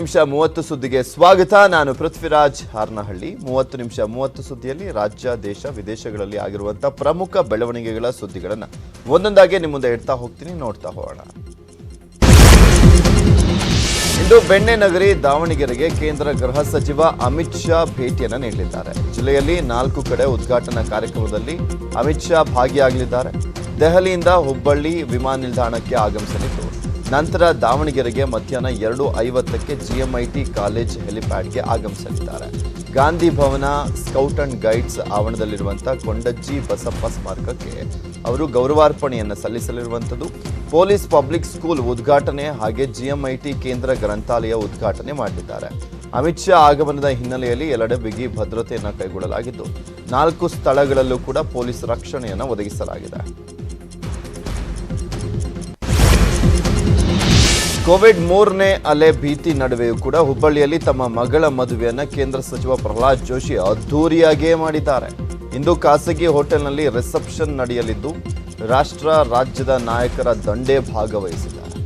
ನಿಮಿಷ 30 ಸುದ್ದಿಗೆ ಸ್ವಾಗತ. ನಾನು ಪೃಥ್ವಿರಾಜ್ ಹಾರ್ನಹಳ್ಳಿ. 30 ನಿಮಿಷ 30 ಸುದ್ದಿಯಲ್ಲಿ ರಾಜ್ಯ ದೇಶ ವಿದೇಶಗಳಲ್ಲಿ ಆಗಿರುವಂತಹ ಪ್ರಮುಖ ಬೆಳವಣಿಗೆಗಳ ಸುದ್ದಿಗಳನ್ನು ಒಂದೊಂದಾಗಿ ನಿಮ್ಮ ಮುಂದೆ ಇಡ್ತಾ ಹೋಗ್ತೀನಿ, ನೋಡ್ತಾ ಹೋಗೋಣ. ಇಂದು ಬೆಣ್ಣೆ ನಗರಿ ದಾವಣಗೆರೆಗೆ ಕೇಂದ್ರ ಗೃಹ ಸಚಿವ ಅಮಿತ್ ಶಾ ಭೇಟಿಯನ್ನು ನೀಡಲಿದ್ದಾರೆ. ಜಿಲ್ಲೆಯಲ್ಲಿ 4 ಕಡೆ ಉದ್ಘಾಟನಾ ಕಾರ್ಯಕ್ರಮದಲ್ಲಿ ಅಮಿತ್ ಶಾ ಭಾಗಿಯಾಗಲಿದ್ದಾರೆ. ದೆಹಲಿಯಿಂದ ಹುಬ್ಬಳ್ಳಿ ವಿಮಾನ ನಿಲ್ದಾಣಕ್ಕೆ ಆಗಮಿಸಲಿದ್ದು ನಂತರ ದಾವಣಗೆರೆಗೆ ಮಧ್ಯಾಹ್ನ 2:50ಕ್ಕೆ ಜಿಎಂಐಟಿ ಕಾಲೇಜ್ ಹೆಲಿಪ್ಯಾಡ್ಗೆ ಆಗಮಿಸಲಿದ್ದಾರೆ. Gandhi Bhavan scout and guides ಆವರಣದಲ್ಲಿರುವಂತಹ ಕೊಂಡಜ್ಜಿ ಬಸಪ್ಪ ಸ್ಮಾರಕಕ್ಕೆ ಅವರು ಗೌರವಾರ್ಪಣೆಯನ್ನು ಸಲ್ಲಿಸಲಿರುವಂಥದ್ದು. ಪೊಲೀಸ್ ಪಬ್ಲಿಕ್ ಸ್ಕೂಲ್ ಉದ್ಘಾಟನೆ ಹಾಗೆ ಜಿಎಂಐಟಿ ಕೇಂದ್ರ ಗ್ರಂಥಾಲಯ ಉದ್ಘಾಟನೆ ಮಾಡಲಿದ್ದಾರೆ. ಅಮಿತ್ ಶಾ ಆಗಮನದ ಹಿನ್ನೆಲೆಯಲ್ಲಿ ಎಲ್ಲೆಡೆ ಬಿಗಿ ಭದ್ರತೆಯನ್ನು ಕೈಗೊಳ್ಳಲಾಗಿದ್ದು 4 ಸ್ಥಳಗಳಲ್ಲೂ ಕೂಡ ಪೊಲೀಸ್ ರಕ್ಷಣೆಯನ್ನು ಒದಗಿಸಲಾಗಿದೆ. ಕೋವಿಡ್ 3ನೇ ಅಲೆ ಭೀತಿ ನಡುವೆಯೂ ಕೂಡ ಹುಬ್ಬಳ್ಳಿಯಲ್ಲಿ ತಮ್ಮ ಮಗಳ ಮದುವೆಯನ್ನು ಕೇಂದ್ರ ಸಚಿವ ಪ್ರಹ್ಲಾದ್ ಜೋಶಿ ಅದ್ಧೂರಿಯಾಗಿಯೇ ಮಾಡಿದ್ದಾರೆ. ಇಂದು ಖಾಸಗಿ ಹೋಟೆಲ್ನಲ್ಲಿ ರಿಸೆಪ್ಷನ್ ನಡೆಯಲಿದ್ದು ರಾಜ್ಯದ ನಾಯಕರ ದಂಡೇ ಭಾಗವಹಿಸಿದ್ದಾರೆ.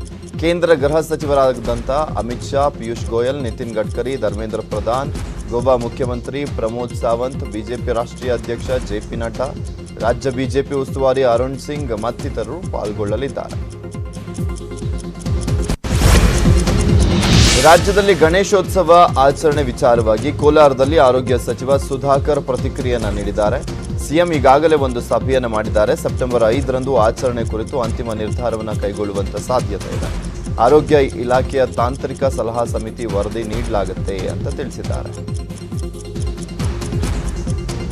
ಕೇಂದ್ರ ಗೃಹ ಸಚಿವರಾದಂಥ ಅಮಿತ್ ಶಾ, ಪಿಯೂಷ್ ಗೋಯಲ್, ನಿತಿನ್ ಗಡ್ಕರಿ, ಧರ್ಮೇಂದ್ರ ಪ್ರಧಾನ್, ಗೋವಾ ಮುಖ್ಯಮಂತ್ರಿ ಪ್ರಮೋದ್ ಸಾವಂತ್, ಬಿಜೆಪಿ ರಾಷ್ಟ್ರೀಯ ಅಧ್ಯಕ್ಷ ಜೆಪಿ ನಡ್ಡಾ, ರಾಜ್ಯ ಬಿಜೆಪಿ ಉಸ್ತುವಾರಿ ಅರುಣ್ ಸಿಂಗ್ ಮತ್ತಿತರರು ಪಾಲ್ಗೊಳ್ಳಲಿದ್ದಾರೆ. ರಾಜ್ಯದಲ್ಲಿ ಗಣೇಶೋತ್ಸವ ಆಚರಣೆ ವಿಚಾರವಾಗಿ ಕೋಲಾರದಲ್ಲಿ ಆರೋಗ್ಯ ಸಚಿವ ಸುಧಾಕರ್ ಪ್ರತಿಕ್ರಿಯೆಯನ್ನು ನೀಡಿದ್ದಾರೆ. ಸಿಎಂ ಈಗಾಗಲೇ ಒಂದು ಸಭೆಯನ್ನು ಮಾಡಿದ್ದಾರೆ. ಸೆಪ್ಟೆಂಬರ್ 5ರಂದು ಆಚರಣೆ ಕುರಿತು ಅಂತಿಮ ನಿರ್ಧಾರವನ್ನು ಕೈಗೊಳ್ಳುವಂತ ಸಾಧ್ಯತೆ ಇದೆ. ಆರೋಗ್ಯ ಇಲಾಖೆಯ ತಾಂತ್ರಿಕ ಸಲಹಾ ಸಮಿತಿ ವರದಿ ನೀಡಲಾಗುತ್ತೆ ಅಂತ ತಿಳಿಸಿದ್ದಾರೆ.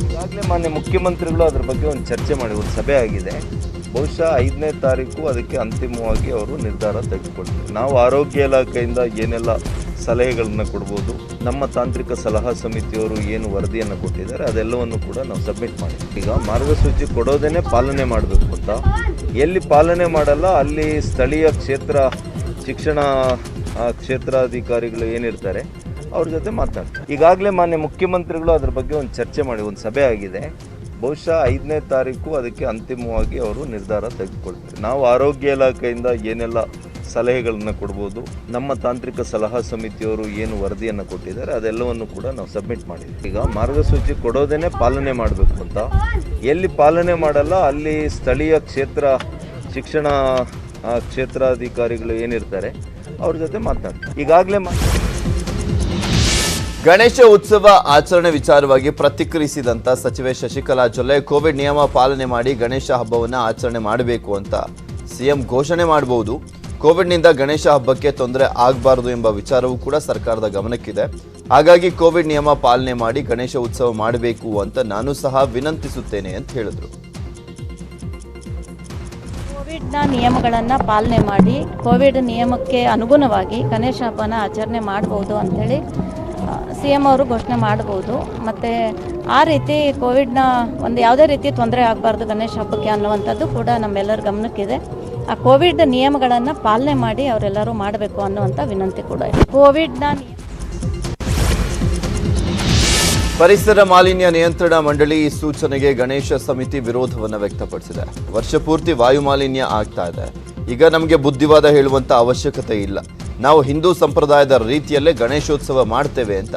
ಈಗಾಗಲೇ ಮಾನ್ಯ ಮುಖ್ಯಮಂತ್ರಿಗಳು ಅದರ ಬಗ್ಗೆ ಒಂದು ಚರ್ಚೆ ಮಾಡಿ ಒಂದು ಸಭೆ ಆಗಿದೆ. ಬಹುಶಃ 5ನೇ ತಾರೀಕು ಅದಕ್ಕೆ ಅಂತಿಮವಾಗಿ ಅವರು ನಿರ್ಧಾರ ತೆಗೆದುಕೊಳ್ತಾರೆ. ನಾವು ಆರೋಗ್ಯ ಇಲಾಖೆಯಿಂದ ಏನೆಲ್ಲ ಸಲಹೆಗಳನ್ನು ಕೊಡ್ಬೋದು, ನಮ್ಮ ತಾಂತ್ರಿಕ ಸಲಹಾ ಸಮಿತಿಯವರು ಏನು ವರದಿಯನ್ನು ಕೊಟ್ಟಿದ್ದಾರೆ ಅದೆಲ್ಲವನ್ನು ಕೂಡ ನಾವು ಸಬ್ಮಿಟ್ ಮಾಡಿದ್ವಿ. ಈಗ ಮಾರ್ಗಸೂಚಿ ಕೊಡೋದೇನೆ ಪಾಲನೆ ಮಾಡಬೇಕು ಅಂತ, ಎಲ್ಲಿ ಪಾಲನೆ ಮಾಡಲ್ಲ ಅಲ್ಲಿ ಸ್ಥಳೀಯ ಶಿಕ್ಷಣ ಕ್ಷೇತ್ರಾಧಿಕಾರಿಗಳು ಏನಿರ್ತಾರೆ ಅವ್ರ ಜೊತೆ ಮಾತನಾಡ್ತಾರೆ. ಈಗಾಗಲೇ ಮಾನ್ಯ ಮುಖ್ಯಮಂತ್ರಿಗಳು ಅದರ ಬಗ್ಗೆ ಒಂದು ಚರ್ಚೆ ಮಾಡಿ ಒಂದು ಸಭೆ ಆಗಿದೆ. ಬಹುಶಃ 5ನೇ ತಾರೀಕು ಅದಕ್ಕೆ ಅಂತಿಮವಾಗಿ ಅವರು ನಿರ್ಧಾರ ತೆಗೆದುಕೊಳ್ತಾರೆ. ನಾವು ಆರೋಗ್ಯ ಇಲಾಖೆಯಿಂದ ಏನೆಲ್ಲ ಸಲಹೆಗಳನ್ನು ಕೊಡ್ಬೋದು, ನಮ್ಮ ತಾಂತ್ರಿಕ ಸಲಹಾ ಸಮಿತಿಯವರು ಏನು ವರದಿಯನ್ನು ಕೊಟ್ಟಿದ್ದಾರೆ ಅದೆಲ್ಲವನ್ನು ಕೂಡ ನಾವು ಸಬ್ಮಿಟ್ ಮಾಡಿದ್ವಿ. ಈಗ ಮಾರ್ಗಸೂಚಿ ಕೊಡೋದೇನೆ ಪಾಲನೆ ಮಾಡಬೇಕು ಅಂತ, ಎಲ್ಲಿ ಪಾಲನೆ ಮಾಡಲ್ಲ ಅಲ್ಲಿ ಸ್ಥಳೀಯ ಶಿಕ್ಷಣ ಕ್ಷೇತ್ರಾಧಿಕಾರಿಗಳು ಏನಿರ್ತಾರೆ ಅವ್ರ ಜೊತೆ ಮಾತನಾಡ್ತಾರೆ. ಈಗಾಗಲೇ ಗಣೇಶ ಉತ್ಸವ ಆಚರಣೆ ವಿಚಾರವಾಗಿ ಪ್ರತಿಕ್ರಿಯಿಸಿದಂತ ಸಚಿವೆ ಶಶಿಕಲಾ ಜೊಲ್ಲೆ, ಕೋವಿಡ್ ನಿಯಮ ಪಾಲನೆ ಮಾಡಿ ಗಣೇಶ ಹಬ್ಬವನ್ನು ಆಚರಣೆ ಮಾಡಬೇಕು ಅಂತ ಸಿಎಂ ಘೋಷಣೆ ಮಾಡಬಹುದು. ಕೋವಿಡ್ನಿಂದ ಗಣೇಶ ಹಬ್ಬಕ್ಕೆ ತೊಂದರೆ ಆಗಬಾರದು ಎಂಬ ವಿಚಾರವೂ ಕೂಡ ಸರ್ಕಾರದ ಗಮನಕ್ಕಿದೆ. ಹಾಗಾಗಿ ಕೋವಿಡ್ ನಿಯಮ ಪಾಲನೆ ಮಾಡಿ ಗಣೇಶ ಉತ್ಸವ ಮಾಡಬೇಕು ಅಂತ ನಾನು ಸಹ ವಿನಂತಿಸುತ್ತೇನೆ ಅಂತ ಹೇಳಿದ್ರು. ಕೋವಿಡ್ನ ನಿಯಮಗಳನ್ನು ಪಾಲನೆ ಮಾಡಿ ಕೋವಿಡ್ ನಿಯಮಕ್ಕೆ ಅನುಗುಣವಾಗಿ ಗಣೇಶ ಹಬ್ಬನ ಆಚರಣೆ ಮಾಡ್ಬೋದು ಅಂಥೇಳಿ CM ಅವರು ಘೋಷಣೆ ಮಾಡ್ಬೋದು. ಮತ್ತು ಆ ರೀತಿ ಕೋವಿಡ್ನ ಒಂದು ಯಾವುದೇ ರೀತಿ ತೊಂದರೆ ಆಗಬಾರ್ದು ಗಣೇಶ ಹಬ್ಬಕ್ಕೆ ಅನ್ನುವಂಥದ್ದು ಕೂಡ ನಮ್ಮೆಲ್ಲರ ಗಮನಕ್ಕಿದೆ. ಆ ಕೋವಿಡ್ ನಿಯಮಗಳನ್ನು ಪಾಲನೆ ಮಾಡಿ ಅವರೆಲ್ಲರೂ ಮಾಡಬೇಕು ಅನ್ನುವಂಥ ವಿನಂತಿ ಕೂಡ ಇದೆ. ಕೋವಿಡ್ನ ಪರಿಸರ ಮಾಲಿನ್ಯ ನಿಯಂತ್ರಣ ಮಂಡಳಿ ಈ ಸೂಚನೆಗೆ ಗಣೇಶ ಸಮಿತಿ ವಿರೋಧವನ್ನು ವ್ಯಕ್ತಪಡಿಸಿದೆ. ವರ್ಷ ಪೂರ್ತಿ ವಾಯು ಮಾಲಿನ್ಯ ಆಗ್ತಾ ಇದೆ. ಈಗ ನಮಗೆ ಬುದ್ಧಿವಾದ ಹೇಳುವಂತ ಅವಶ್ಯಕತೆ ಇಲ್ಲ. ನಾವು ಹಿಂದೂ ಸಂಪ್ರದಾಯದ ರೀತಿಯಲ್ಲೇ ಗಣೇಶೋತ್ಸವ ಮಾಡ್ತೇವೆ ಅಂತ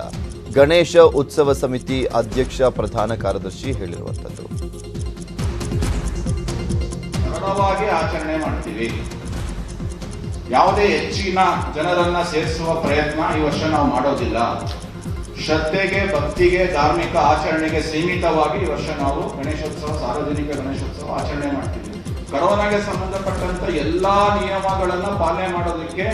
ಗಣೇಶ ಉತ್ಸವ ಸಮಿತಿ ಅಧ್ಯಕ್ಷ ಪ್ರಧಾನ ಕಾರ್ಯದರ್ಶಿ ಹೇಳಿರುವಂಥದ್ದು. ಸರಳವಾಗಿ ಆಚರಣೆ ಮಾಡ್ತೀವಿ. ಯಾವುದೇ ಹೆಚ್ಚಿನ ಜನರನ್ನ ಸೇರಿಸುವ ಪ್ರಯತ್ನ ಈ ವರ್ಷ ನಾವು ಮಾಡೋದಿಲ್ಲ. ಶ್ರದ್ಧೆಗೆ, ಭಕ್ತಿಗೆ, ಧಾರ್ಮಿಕ ಆಚರಣೆಗೆ ಸೀಮಿತವಾಗಿ ಈ ವರ್ಷ ನಾವು ಗಣೇಶೋತ್ಸವ, ಸಾರ್ವಜನಿಕ ಗಣೇಶೋತ್ಸವ ಆಚರಣೆ ಮಾಡ್ತೀವಿ. ಕರೋನಾಗೆ ಸಂಬಂಧಪಟ್ಟಂತ ಎಲ್ಲಾ ನಿಯಮಗಳನ್ನ ಪಾಲನೆ ಮಾಡೋದಕ್ಕೆ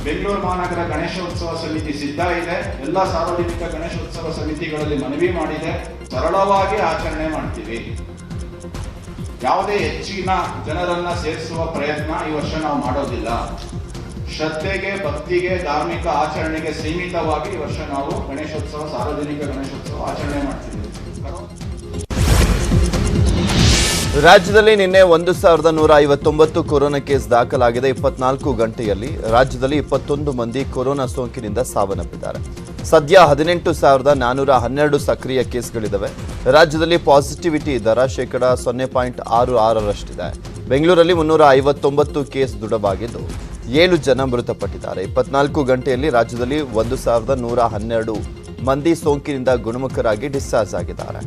ಬೆಂಗಳೂರು ಮಹಾನಗರ ಗಣೇಶೋತ್ಸವ ಸಮಿತಿ ಸಿದ್ಧ ಇದೆ. ಎಲ್ಲ ಸಾರ್ವಜನಿಕ ಗಣೇಶೋತ್ಸವ ಸಮಿತಿಗಳಲ್ಲಿ ಮನವಿ ಮಾಡಿದೆ. ಸರಳವಾಗಿ ಆಚರಣೆ ಮಾಡ್ತೀವಿ. ಯಾವುದೇ ಹೆಚ್ಚಿನ ಜನರನ್ನ ಸೇರಿಸುವ ಪ್ರಯತ್ನ ಈ ವರ್ಷ ನಾವು ಮಾಡೋದಿಲ್ಲ. ಶ್ರದ್ಧೆಗೆ, ಭಕ್ತಿಗೆ, ಧಾರ್ಮಿಕ ಆಚರಣೆಗೆ ಸೀಮಿತವಾಗಿ ಈ ವರ್ಷ ನಾವು ಗಣೇಶೋತ್ಸವ, ಸಾರ್ವಜನಿಕ ಗಣೇಶೋತ್ಸವ ಆಚರಣೆ ಮಾಡ್ತೀವಿ. ರಾಜ್ಯದಲ್ಲಿ ನಿನ್ನೆ 1159 ಕೊರೋನಾ ಕೇಸ್ ದಾಖಲಾಗಿದೆ. 24 ಗಂಟೆಯಲ್ಲಿ ರಾಜ್ಯದಲ್ಲಿ 21 ಮಂದಿ ಕೊರೋನಾ ಸೋಂಕಿನಿಂದ ಸಾವನ್ನಪ್ಪಿದ್ದಾರೆ. ಸದ್ಯ 18,412 ಸಕ್ರಿಯ ಕೇಸ್ಗಳಿದ್ದಾವೆ. ರಾಜ್ಯದಲ್ಲಿ ಪಾಸಿಟಿವಿಟಿ ದರ 0.66%. ಬೆಂಗಳೂರಲ್ಲಿ 359 ಕೇಸ್ ದೃಢವಾಗಿದ್ದು 7 ಜನ ಮೃತಪಟ್ಟಿದ್ದಾರೆ. 24 ಗಂಟೆಯಲ್ಲಿ ರಾಜ್ಯದಲ್ಲಿ 1112 ಮಂದಿ ಸೋಂಕಿನಿಂದ ಗುಣಮುಖರಾಗಿ ಡಿಸ್ಚಾರ್ಜ್ ಆಗಿದ್ದಾರೆ.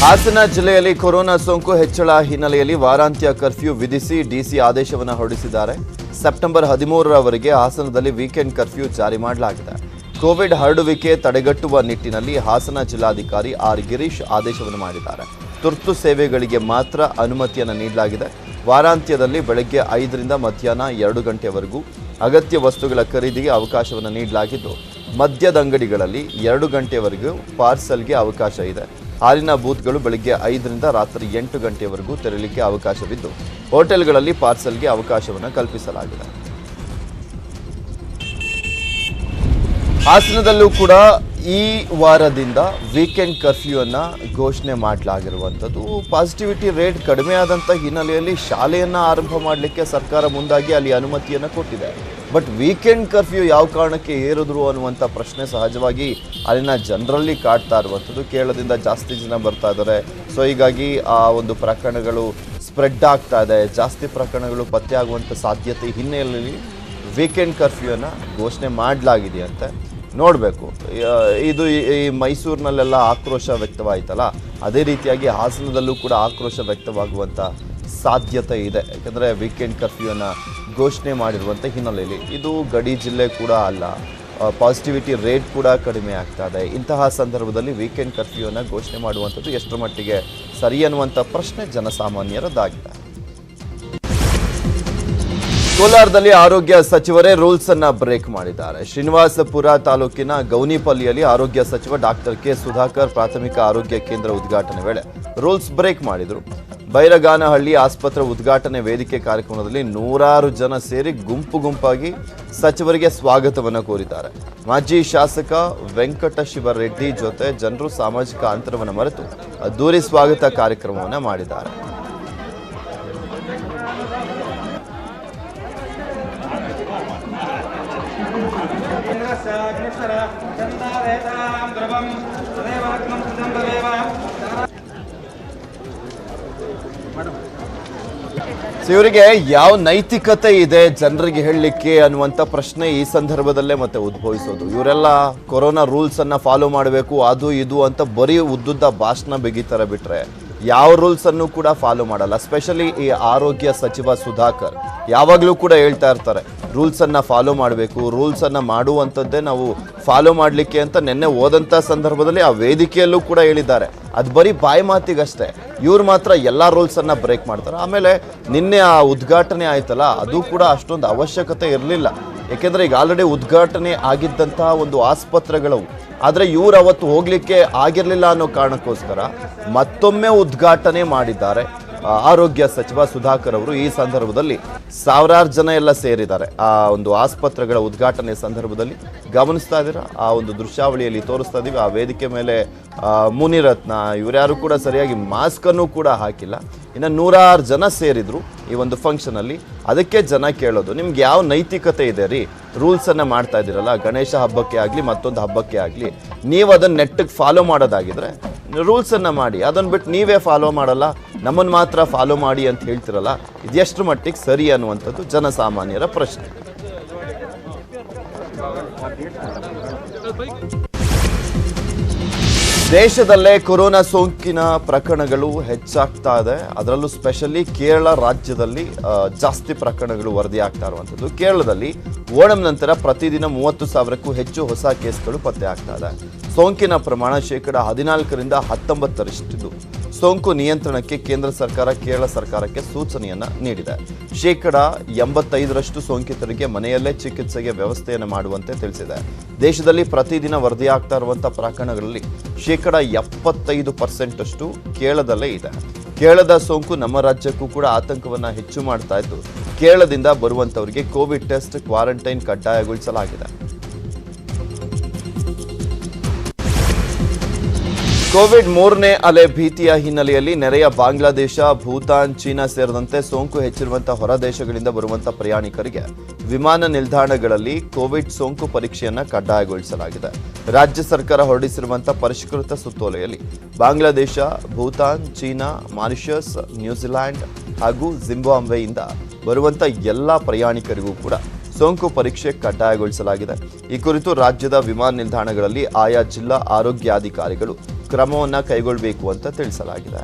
ಹಾಸನ ಜಿಲ್ಲೆಯಲ್ಲಿ ಕೊರೋನಾ ಸೋಂಕು ಹೆಚ್ಚಳ ಹಿನ್ನೆಲೆಯಲ್ಲಿ ವಾರಾಂತ್ಯ ಕರ್ಫ್ಯೂ ವಿಧಿಸಿ ಡಿಸಿ ಆದೇಶವನ್ನು ಹೊರಡಿಸಿದ್ದಾರೆ. ಸೆಪ್ಟೆಂಬರ್ 13ರವರೆಗೆ ಹಾಸನದಲ್ಲಿ ವೀಕೆಂಡ್ ಕರ್ಫ್ಯೂ ಜಾರಿ ಮಾಡಲಾಗಿದೆ. ಕೋವಿಡ್ ಹರಡುವಿಕೆ ತಡೆಗಟ್ಟುವ ನಿಟ್ಟಿನಲ್ಲಿ ಹಾಸನ ಜಿಲ್ಲಾಧಿಕಾರಿ ಆರ್ ಗಿರೀಶ್ ಆದೇಶವನ್ನು ಮಾಡಿದ್ದಾರೆ. ತುರ್ತು ಸೇವೆಗಳಿಗೆ ಮಾತ್ರ ಅನುಮತಿಯನ್ನು ನೀಡಲಾಗಿದೆ. ವಾರಾಂತ್ಯದಲ್ಲಿ ಬೆಳಗ್ಗೆ 5ರಿಂದ ಮಧ್ಯಾಹ್ನ 2 ಗಂಟೆವರೆಗೂ ಅಗತ್ಯ ವಸ್ತುಗಳ ಖರೀದಿಗೆ ಅವಕಾಶವನ್ನು ನೀಡಲಾಗಿದ್ದು, ಮದ್ಯದ ಅಂಗಡಿಗಳಲ್ಲಿ 2 ಗಂಟೆವರೆಗೂ ಪಾರ್ಸಲ್ಗೆ ಅವಕಾಶ ಇದೆ. ಹಾಲಿನ ಬೂತ್ಗಳು ಬೆಳಗ್ಗೆ 5ರಿಂದ ರಾತ್ರಿ 8 ಗಂಟೆವರೆಗೂ ತೆರಳಿಕ್ಕೆ ಅವಕಾಶವಿದ್ದು, ಹೋಟೆಲ್ಗಳಲ್ಲಿ ಪಾರ್ಸಲ್ಗೆ ಅವಕಾಶವನ್ನು ಕಲ್ಪಿಸಲಾಗಿದೆ. ಹಾಸನದಲ್ಲೂ ಕೂಡ ಈ ವಾರದಿಂದ ವೀಕೆಂಡ್ ಕರ್ಫ್ಯೂ ಅನ್ನು ಘೋಷಣೆ ಮಾಡಲಾಗಿರುವಂಥದ್ದು. ಪಾಸಿಟಿವಿಟಿ ರೇಟ್ ಕಡಿಮೆ ಆದಂಥ ಹಿನ್ನೆಲೆಯಲ್ಲಿ ಶಾಲೆಯನ್ನು ಆರಂಭ ಮಾಡಲಿಕ್ಕೆ ಸರ್ಕಾರ ಮುಂದಾಗಿ ಅಲ್ಲಿ ಅನುಮತಿಯನ್ನು ಕೊಟ್ಟಿದೆ. ಬಟ್ ವೀಕೆಂಡ್ ಕರ್ಫ್ಯೂ ಯಾವ ಕಾರಣಕ್ಕೆ ಏರಿದ್ರು ಅನ್ನುವಂಥ ಪ್ರಶ್ನೆ ಸಹಜವಾಗಿ ಅಲ್ಲಿನ ಜನರಲ್ಲಿ ಕಾಡ್ತಾ ಇರುವಂಥದ್ದು. ಕೇರಳದಿಂದ ಜಾಸ್ತಿ ಜನ ಬರ್ತಾ ಇದ್ದಾರೆ. ಸೊ ಹೀಗಾಗಿ ಆ ಒಂದು ಪ್ರಕರಣಗಳು ಸ್ಪ್ರೆಡ್ ಆಗ್ತಾ ಇದೆ. ಜಾಸ್ತಿ ಪ್ರಕರಣಗಳು ಪತ್ತೆ ಆಗುವಂಥ ಸಾಧ್ಯತೆ ಹಿನ್ನೆಲೆಯಲ್ಲಿ ವೀಕೆಂಡ್ ಕರ್ಫ್ಯೂವನ್ನು ಘೋಷಣೆ ಮಾಡಲಾಗಿದೆಯಂತೆ. ನೋಡಬೇಕು. ಇದು ಈ ಮೈಸೂರಿನಲ್ಲೆಲ್ಲ ಆಕ್ರೋಶ ವ್ಯಕ್ತವಾಯಿತಲ್ಲ, ಅದೇ ರೀತಿಯಾಗಿ ಹಾಸನದಲ್ಲೂ ಕೂಡ ಆಕ್ರೋಶ ವ್ಯಕ್ತವಾಗುವಂಥ ಸಾಧ್ಯತೆ ಇದೆ. ಯಾಕಂದರೆ ವೀಕೆಂಡ್ ಕರ್ಫ್ಯೂವನ್ನು ಘೋಷಣೆ ಮಾಡಿರುವಂಥ ಹಿನ್ನೆಲೆಯಲ್ಲಿ ಇದು ಗಡಿ ಜಿಲ್ಲೆ ಕೂಡ ಅಲ್ಲ, ಪಾಸಿಟಿವಿಟಿ ರೇಟ್ ಕೂಡ ಕಡಿಮೆ ಆಗ್ತಾ ಇದೆ. ಇಂತಹ ಸಂದರ್ಭದಲ್ಲಿ ವೀಕೆಂಡ್ ಕರ್ಫ್ಯೂವನ್ನು ಘೋಷಣೆ ಮಾಡುವಂಥದ್ದು ಎಷ್ಟರ ಮಟ್ಟಿಗೆ ಸರಿ ಅನ್ನುವಂಥ ಪ್ರಶ್ನೆ ಜನಸಾಮಾನ್ಯರದ್ದಾಗಿದೆ. ಕೋಲಾರದಲ್ಲಿ ಆರೋಗ್ಯ ಸಚಿವರೇ ರೂಲ್ಸ್ ಅನ್ನ ಬ್ರೇಕ್ ಮಾಡಿದ್ದಾರೆ. ಶ್ರೀನಿವಾಸಪುರ ತಾಲೂಕಿನ ಗೌನಿಪಲ್ಲಿಯಲ್ಲಿ ಆರೋಗ್ಯ ಸಚಿವ ಡಾಕ್ಟರ್ ಕೆ ಸುಧಾಕರ್ ಪ್ರಾಥಮಿಕ ಆರೋಗ್ಯ ಕೇಂದ್ರ ಉದ್ಘಾಟನೆ ವೇಳೆ ರೂಲ್ಸ್ ಬ್ರೇಕ್ ಮಾಡಿದರು. ಬೈರಗಾನಹಳ್ಳಿ ಆಸ್ಪತ್ರೆ ಉದ್ಘಾಟನೆ ವೇದಿಕೆ ಕಾರ್ಯಕ್ರಮದಲ್ಲಿ 100 ಜನ ಸೇರಿ ಗುಂಪಾಗಿ ಸಚಿವರಿಗೆ ಸ್ವಾಗತವನ್ನು ಕೋರಿದ್ದಾರೆ. ಮಾಜಿ ಶಾಸಕ ವೆಂಕಟಶಿವರೆಡ್ಡಿ ಜೊತೆ ಜನರು ಸಾಮಾಜಿಕ ಅಂತರವನ್ನು ಮರೆತು ಅದ್ದೂರಿ ಸ್ವಾಗತ ಕಾರ್ಯಕ್ರಮವನ್ನು ಮಾಡಿದ್ದಾರೆ. ಇವರಿಗೆ ಯಾವ ನೈತಿಕತೆ ಇದೆ ಜನರಿಗೆ ಹೇಳಲಿಕ್ಕೆ ಅನ್ನುವಂಥ ಪ್ರಶ್ನೆ ಈ ಸಂದರ್ಭದಲ್ಲೇ ಮತ್ತೆ ಉದ್ಭವಿಸೋದು. ಇವರೆಲ್ಲ ಕೊರೋನಾ ರೂಲ್ಸ್ ಅನ್ನ ಫಾಲೋ ಮಾಡಬೇಕು, ಅದು ಇದು ಅಂತ ಬರೀ ಉದ್ದುದ್ದ ಭಾಷಣ ಬಿಗಿತಾರೆ ಬಿಟ್ರೆ ಯಾವ ರೂಲ್ಸ್ ಅನ್ನು ಕೂಡ ಫಾಲೋ ಮಾಡಲ್ಲ. ಸ್ಪೆಷಲಿ ಈ ಆರೋಗ್ಯ ಸಚಿವ ಸುಧಾಕರ್ ಯಾವಾಗಲೂ ಕೂಡ ಹೇಳ್ತಾ ಇರ್ತಾರೆ, ರೂಲ್ಸ್ ಅನ್ನ ಫಾಲೋ ಮಾಡಬೇಕು, ರೂಲ್ಸ್ ಅನ್ನ ಮಾಡುವಂಥದ್ದೇ ನಾವು ಫಾಲೋ ಮಾಡಲಿಕ್ಕೆ ಅಂತ ನಿನ್ನೆ ಹೋದಂಥ ಸಂದರ್ಭದಲ್ಲಿ ಆ ವೇದಿಕೆಯಲ್ಲೂ ಕೂಡ ಹೇಳಿದ್ದಾರೆ. ಅದು ಬರೀ ಬಾಯಿ ಮಾತಿಗಷ್ಟೇ. ಇವ್ರು ಮಾತ್ರ ಎಲ್ಲ ರೂಲ್ಸ್ ಅನ್ನ ಬ್ರೇಕ್ ಮಾಡ್ತಾರೆ. ಆಮೇಲೆ ನಿನ್ನೆ ಆ ಉದ್ಘಾಟನೆ ಆಯ್ತಲ್ಲ, ಅದು ಕೂಡ ಅಷ್ಟೊಂದು ಅವಶ್ಯಕತೆ ಇರಲಿಲ್ಲ. ಯಾಕೆಂದ್ರೆ ಈಗ ಆಲ್ರೆಡಿ ಉದ್ಘಾಟನೆ ಆಗಿದ್ದಂತಹ ಒಂದು ಆಸ್ಪತ್ರೆಗಳವು, ಆದರೆ ಇವ್ರು ಅವತ್ತು ಹೋಗ್ಲಿಕ್ಕೆ ಆಗಿರಲಿಲ್ಲ ಅನ್ನೋ ಕಾರಣಕ್ಕೋಸ್ಕರ ಮತ್ತೊಮ್ಮೆ ಉದ್ಘಾಟನೆ ಮಾಡಿದ್ದಾರೆ ಆರೋಗ್ಯ ಸಚಿವ ಸುಧಾಕರ್ ಅವರು. ಈ ಸಂದರ್ಭದಲ್ಲಿ ಸಾವಿರಾರು ಜನ ಎಲ್ಲ ಸೇರಿದ್ದಾರೆ ಆ ಒಂದು ಆಸ್ಪತ್ರೆಗಳ ಉದ್ಘಾಟನೆ ಸಂದರ್ಭದಲ್ಲಿ. ಗಮನಿಸ್ತಾ ಇದ್ದೀರಾ, ಆ ಒಂದು ದೃಶ್ಯಾವಳಿಯಲ್ಲಿ ತೋರಿಸ್ತಾ ಇದ್ದೀವಿ. ಆ ವೇದಿಕೆ ಮೇಲೆ ಮುನಿರತ್ನ ಇವರ್ಯಾರು ಕೂಡ ಸರಿಯಾಗಿ ಮಾಸ್ಕ್ ಅನ್ನು ಕೂಡ ಹಾಕಿಲ್ಲ. ಇನ್ನು 100 ಜನ ಸೇರಿದ್ರು ಈ ಒಂದು ಫಂಕ್ಷನ್ ಅಲ್ಲಿ. ಅದಕ್ಕೆ ಜನ ಕೇಳೋದು, ನಿಮ್ಗೆ ಯಾವ ನೈತಿಕತೆ ಇದೆ ರೀ? ರೂಲ್ಸ್ ಅನ್ನ ಮಾಡ್ತಾ ಇದ್ದೀರಲ್ಲ, ಗಣೇಶ ಹಬ್ಬಕ್ಕೆ ಆಗಲಿ ಮತ್ತೊಂದು ಹಬ್ಬಕ್ಕೆ ಆಗಲಿ, ನೀವು ಅದನ್ನ ನೆಟ್ಟಿಗೆ ಫಾಲೋ ಮಾಡೋದಾಗಿದ್ರೆ ರೂಲ್ಸ್ ಅನ್ನ ಮಾಡಿ. ಅದನ್ನ ಬಿಟ್ಟು ನೀವೇ ಫಾಲೋ ಮಾಡಲ್ಲ, ನಮ್ಮನ್ನು ಮಾತ್ರ ಫಾಲೋ ಮಾಡಿ ಅಂತ ಹೇಳ್ತಿರಲ್ಲ, ಇದೆಷ್ಟು ಮಟ್ಟಿಗೆ ಸರಿ ಅನ್ನುವಂಥದ್ದು ಜನಸಾಮಾನ್ಯರ ಪ್ರಶ್ನೆ. ದೇಶದಲ್ಲೇ ಕೊರೋನಾ ಸೋಂಕಿನ ಪ್ರಕರಣಗಳು ಹೆಚ್ಚಾಗ್ತಾ ಇದೆ. ಅದರಲ್ಲೂ ಸ್ಪೆಷಲಿ ಕೇರಳ ರಾಜ್ಯದಲ್ಲಿ ಜಾಸ್ತಿ ಪ್ರಕರಣಗಳು ವರದಿಯಾಗ್ತಾ ಇರುವಂಥದ್ದು. ಕೇರಳದಲ್ಲಿ ಓಣಂ ನಂತರ ಪ್ರತಿದಿನ 30,000ಕ್ಕೂ ಹೆಚ್ಚು ಹೊಸ ಕೇಸ್ಗಳು ಪತ್ತೆ ಆಗ್ತಾ ಇದೆ. ಸೋಂಕಿನ ಪ್ರಮಾಣ 14% 19%. ಸೋಂಕು ನಿಯಂತ್ರಣಕ್ಕೆ ಕೇಂದ್ರ ಸರ್ಕಾರ ಕೇರಳ ಸರ್ಕಾರಕ್ಕೆ ಸೂಚನೆಯನ್ನ ನೀಡಿದೆ. 85% ಸೋಂಕಿತರಿಗೆ ಮನೆಯಲ್ಲೇ ಚಿಕಿತ್ಸೆಗೆ ವ್ಯವಸ್ಥೆಯನ್ನು ಮಾಡುವಂತೆ ತಿಳಿಸಿದೆ. ದೇಶದಲ್ಲಿ ಪ್ರತಿದಿನ ವರದಿಯಾಗ್ತಾ ಇರುವಂತಹ ಪ್ರಕರಣಗಳಲ್ಲಿ 75% ಅಷ್ಟು ಕೇರಳದಲ್ಲೇ ಇದೆ. ಕೇರಳದ ಸೋಂಕು ನಮ್ಮ ರಾಜ್ಯಕ್ಕೂ ಕೂಡ ಆತಂಕವನ್ನ ಹೆಚ್ಚು ಮಾಡ್ತಾ ಇದ್ದು, ಕೇರಳದಿಂದ ಬರುವಂತವರಿಗೆ ಕೋವಿಡ್ ಟೆಸ್ಟ್, ಕ್ವಾರಂಟೈನ್ ಕಡ್ಡಾಯಗೊಳಿಸಲಾಗಿದೆ. ಕೋವಿಡ್ 3ನೇ ಅಲೆ ಭೀತಿಯ ಹಿನ್ನೆಲೆಯಲ್ಲಿ ನೆರೆಯ ಬಾಂಗ್ಲಾದೇಶ, ಭೂತಾನ್, ಚೀನಾ ಸೇರಿದಂತೆ ಸೋಂಕು ಹೆಚ್ಚಿರುವಂತಹ ಹೊರ ದೇಶಗಳಿಂದ ಬರುವಂತಹ ಪ್ರಯಾಣಿಕರಿಗೆ ವಿಮಾನ ನಿಲ್ದಾಣಗಳಲ್ಲಿ ಕೋವಿಡ್ ಸೋಂಕು ಪರೀಕ್ಷೆಯನ್ನ ಕಡ್ಡಾಯಗೊಳಿಸಲಾಗಿದೆ. ರಾಜ್ಯ ಸರ್ಕಾರ ಹೊರಡಿಸಿರುವಂತಹ ಪರಿಷ್ಕೃತ ಸುತ್ತೋಲೆಯಲ್ಲಿ Bangladesh, Bhutan, China, Mauritius, New Zealand ಹಾಗೂ ಜಿಂಬಾಬ್ವೆಯಿಂದ ಬರುವಂತಹ ಎಲ್ಲಾ ಪ್ರಯಾಣಿಕರಿಗೂ ಕೂಡ ಸೋಂಕು ಪರೀಕ್ಷೆ ಕಡ್ಡಾಯಗೊಳಿಸಲಾಗಿದೆ. ಈ ಕುರಿತು ರಾಜ್ಯದ ವಿಮಾನ ನಿಲ್ದಾಣಗಳಲ್ಲಿ ಆಯಾ ಜಿಲ್ಲಾ ಆರೋಗ್ಯಾಧಿಕಾರಿಗಳು ಕ್ರಮವನ್ನು ಕೈಗೊಳ್ಳಬೇಕು ಅಂತ ತಿಳಿಸಲಾಗಿದೆ.